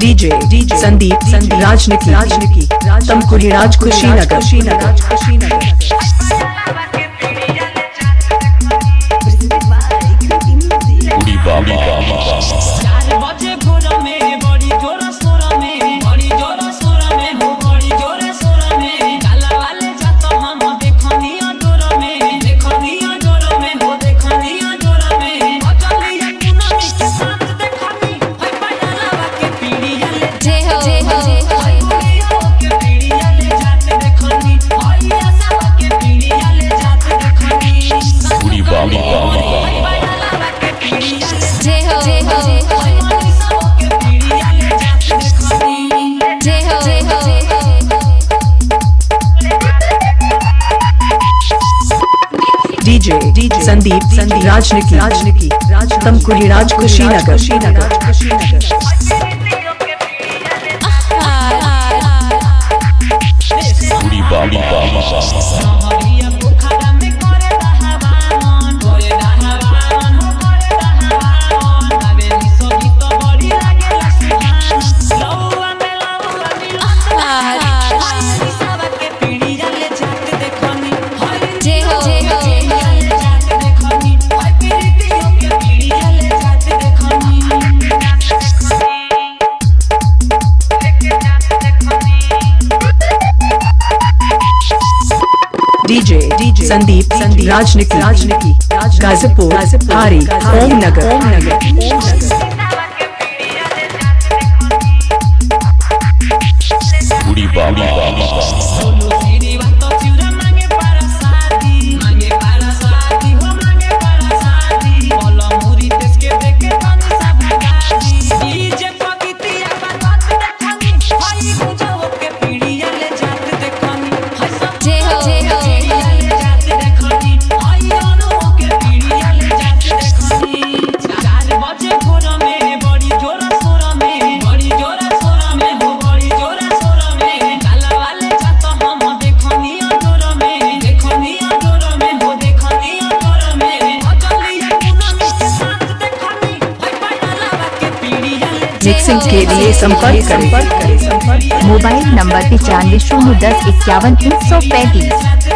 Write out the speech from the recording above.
DJ Sandeep राजनिकी तमकुरी राज Kushinagar. DJ Sandeep राजनिकी तमकुरी राज Kushinagar. DJ Sandeep राजनिकी Ghazipur हारी ओम नगर। Mixing के लिए संपर्क करें। Mobile number 95 010 51 335।